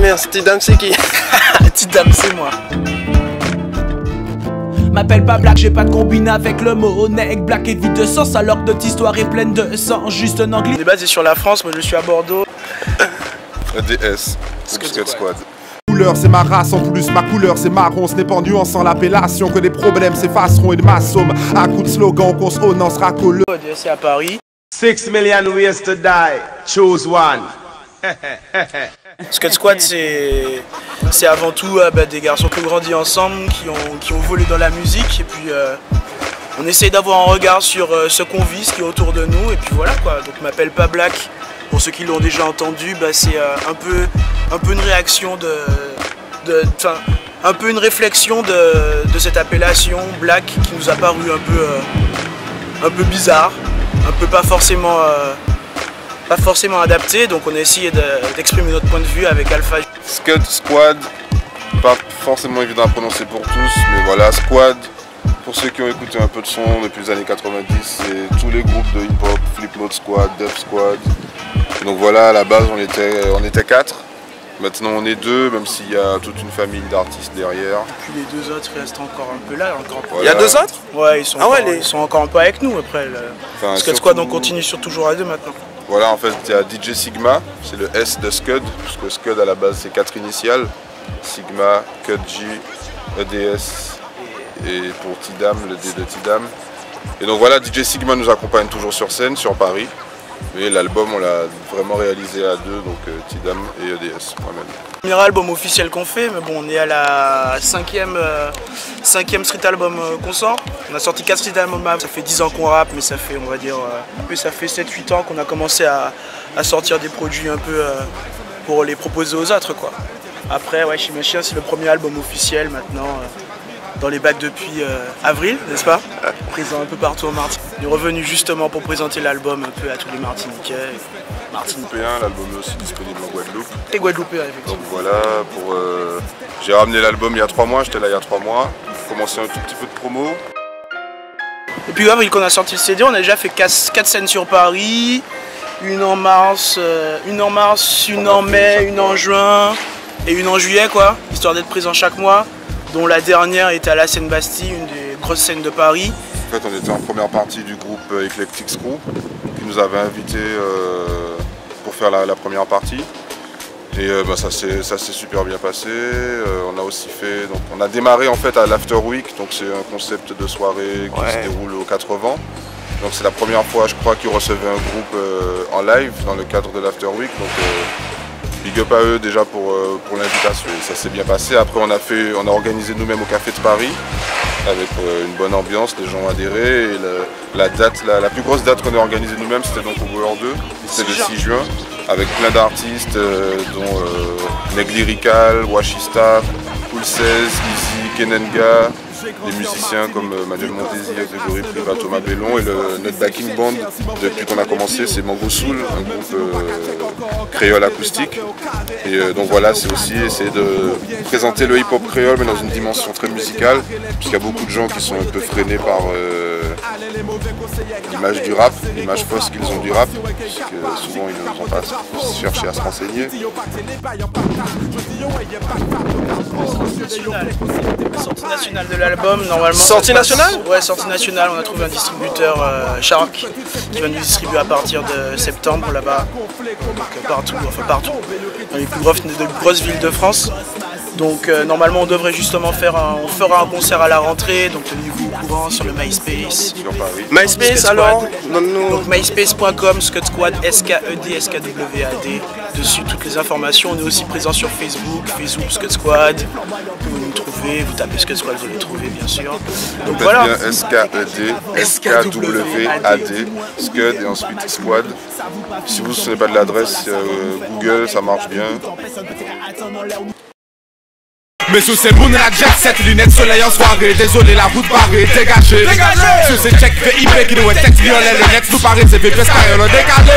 merci, Tidam c'est qui? Tidam c'est moi. M'appelle pas Black, j'ai pas de combine avec le mot nec. Black est vide de sens alors que notre histoire est pleine de sang. Juste un anglais. On est basé sur la France, moi je suis à Bordeaux. EDS, Scud Squad. Couleur c'est ma race, en plus ma couleur c'est marron. Ce n'est pas en nuançant l'appellation que des problèmes s'effaceront. Et de ma somme, à coup de slogan qu'on se on sera colleux. EDS c'est à Paris. 6 million ways to die, choose one. Scud Squad c'est avant tout des garçons qui ont grandi ensemble, qui ont volé dans la musique. Et puis on essaye d'avoir un regard sur ce qu'on vit, ce qui est autour de nous. Et puis voilà quoi, donc m'appelle pas Black. Pour ceux qui l'ont déjà entendu, c'est un peu une réaction un peu une réflexion de cette appellation Black qui nous a paru un peu bizarre, un peu pas forcément adapté. Donc on a essayé d'exprimer notre point de vue avec Alpha. Scud Squad, pas forcément évident à prononcer pour tous, mais voilà, Squad, pour ceux qui ont écouté un peu de son depuis les années 90, c'est tous les groupes de hip-hop, Flipmode Squad, Dub Squad. Donc voilà, à la base on était 4, maintenant on est 2, même s'il y a toute une famille d'artistes derrière. Et puis les 2 autres restent encore un peu là. Voilà. Il y a 2 autres? Ouais, ils sont encore un peu avec nous après. Scud Squad on continue sur toujours à 2 maintenant. Voilà, en fait il y a DJ Sigma, c'est le S de Scud, puisque Scud à la base c'est 4 initiales. Sigma, Cut G, EDS et pour Tidam, le D de Tidam. Et donc voilà, DJ Sigma nous accompagne toujours sur scène, sur Paris. Mais l'album on l'a vraiment réalisé à 2, donc Tidam et EDS, moi-même. Premier album officiel qu'on fait, mais bon on est à la 5e street album qu'on sort. On a sorti 4 street albums, ça fait 10 ans qu'on rappe, mais ça fait on va dire ça fait 7-8 ans qu'on a commencé à sortir des produits un peu pour les proposer aux autres quoi. Après ouais, Chez Machien c'est le premier album officiel maintenant. Dans les bacs depuis avril, n'est-ce pas? Présent un peu partout en Martinique. On est revenu justement pour présenter l'album un peu à tous les Martiniquais. L'album est aussi disponible en Guadeloupe. Et Guadeloupéen, effectivement. Donc voilà, j'ai ramené l'album il y a 3 mois, j'étais là il y a 3 mois. J'ai commencé un tout petit peu de promo. Et puis avril qu'on a sorti le CD, on a déjà fait 4 scènes sur Paris. Une en mars, une en mai, une en juin et une en juillet quoi. Histoire d'être présent chaque mois. Dont la dernière était à la Seine-Bastille, une des grosses scènes de Paris. En fait, on était en première partie du groupe Eclectic Screw, qui nous avait invités pour faire la première partie. Et ça s'est super bien passé. On a aussi fait, donc on a démarré en fait à l'After Week, donc c'est un concept de soirée qui se déroule aux 4 vents. Donc c'est la première fois, je crois, qu'ils recevaient un groupe en live dans le cadre de l'After Week. Donc, big up à eux déjà pour l'invitation, ça s'est bien passé. Après on a organisé nous-mêmes au Café de Paris avec une bonne ambiance, les gens ont adhéré. Et la plus grosse date qu'on a organisée nous-mêmes c'était donc au Goer 2, c'était le 6 juin, avec plein d'artistes dont Meg Lyrical, Washista, Cool 16, Easy, Kenenga, des musiciens comme Manuel Montesi, Grégory Priva, Thomas Bellon et notre backing band depuis qu'on a commencé c'est Mango Soul, un groupe créole acoustique. Et donc voilà, c'est aussi essayer de présenter le hip-hop créole mais dans une dimension très musicale, puisqu'il y a beaucoup de gens qui sont un peu freinés par l'image du rap, l'image fausse qu'ils ont du rap, puisque souvent ils ne vont pas chercher à se renseigner. Sortie nationale de l'album, normalement. Sortie nationale? Ouais, sortie nationale, on a trouvé un distributeur, Shark, qui va nous distribuer à partir de septembre là-bas. Donc partout, dans les plus grosses villes de France. Donc normalement on devrait justement on fera un concert à la rentrée, donc tenez-vous au courant sur le MySpace. Sur Paris. MySpace alors? Donc myspace.com, Scud Squad, SKED, dessus toutes les informations. On est aussi présent sur Facebook Scud Squad. Vous nous trouvez, vous tapez Scud Squad, vous les trouvez bien sûr. Donc voilà. Bien SKED, SKWAD, Scud et ensuite Squad. Si vous ne savez pas de l'adresse Google, ça marche bien. Mais sous ces moons la jet set, lunettes soleil en soirée. Désolé la route barrée, dégagée. Sous ces checks VIP qui nous est tête violet. Le net nous paraît c'est VPS carré, on décalé.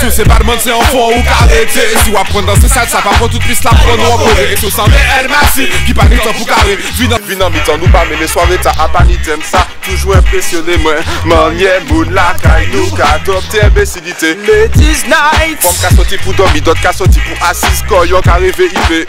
Sous ces badman c'est en fond ou carré. Si on apprend dans ces salles, ça va pas toute piste la prendre ou en corée. Sous sans réel merci, qui parle temps pour carré. Vin en mi-temps nous pas mais les soirées t'as à pas ni t'aimes ça. Toujours impressionné moi. Manier moun la caille nous qu'adopter imbécilité. Ladies night. Femme qu'a sorti pour dormir, d'autres qu'a sorti pour assise. Quand yon qu'a rêvé IP.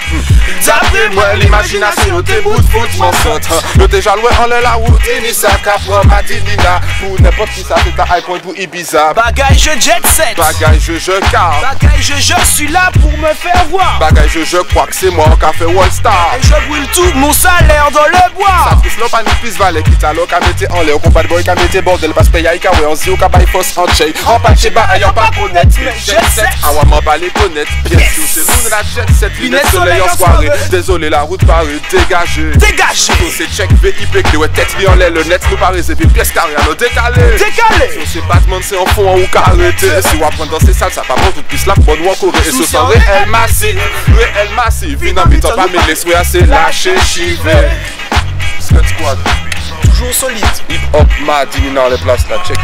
D'après moi l'imagination t'es bout de faute m'en saute. Yo déjà loin en l'air la route. Et ni ça qu'a pour Madinina. Pour n'importe qui ça c'est ta high point pour Ibiza. Bagaille je jet set. Bagaille je car. Bagaille je suis là pour me faire voir. Bagaille je crois que c'est moi qui a fait Wall Star. Et je brûle tout mon salaire dans le bois. Ça pousse l'eau pas ni plus valet. Quitte à l'eau qu'a mette en l'air. Au combat de boy qu'a mette bordel. Parce que y'a qu'à ouais on se dit au cabaye force en chey. En patché bas ayant pas connaître. Mais jet set. Ah ouais m'en pas les connaître. Bien sûr c'est nous de la jet set. Lunettes soleil en soirée. Désolé la route parée. Dégagé. Dégagé. Tous ces checks VIP qui ouais tête li en l'air. Le net nous paraît c'est puis pièce carrée. Alors décalé. Décalé. Sur ces Batman c'est en fond ou carré. Si on apprend dans ces salles ça pas bon toute piste là bonne ou en corée. Et ce sont réel massif. Réel massif. Vin en mi-temps pas mais les souhaits assez lâchés chivé. Slut Squad. Toujours solide. Hip hop Madinina les places là check.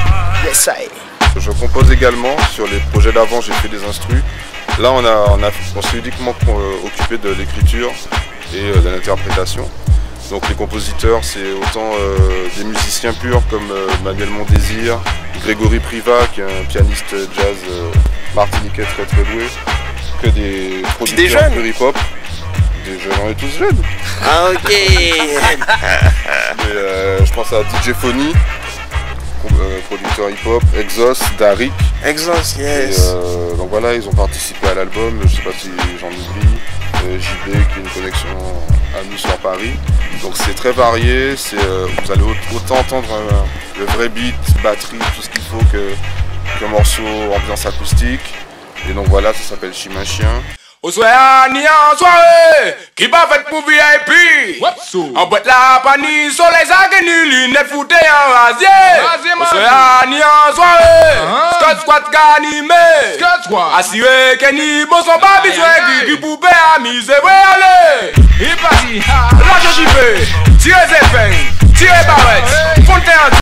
Yes I. Je compose également sur les projets d'avant j'ai fait des instrus. Là on s'est uniquement occupé de l'écriture et de l'interprétation. Donc les compositeurs c'est autant des musiciens purs comme Manuel Mondésir, Grégory Priva qui est un pianiste jazz martiniquais très très doué, que des producteurs pur hip hop. Des jeunes, on est tous jeunes. Ah ok. Je pense à DJ Phony, producteur hip hop, Exos, Darik. Exos, yes. Et, donc voilà, ils ont participé à l'album, je sais pas si j'en oublie. JB qui est une connexion à nous sur Paris. Donc c'est très varié, vous allez autant entendre le vrai beat, batterie, tout ce qu'il faut qu'un morceau ambiance acoustique. Et donc voilà, ça s'appelle Chimin Chien. Au soir ni en soirée, qui pas fait pour VIP. En boîte la panique, soleil agni, lunettes foutées en rasier. Au soir ni en soirée, Scott Squad animé. Assuré que ni bon son pas besoin, qui poupée amusé, ouais allez. Il parti, là je j'y vais, tirez des peines, tirez barrettes, fontaine.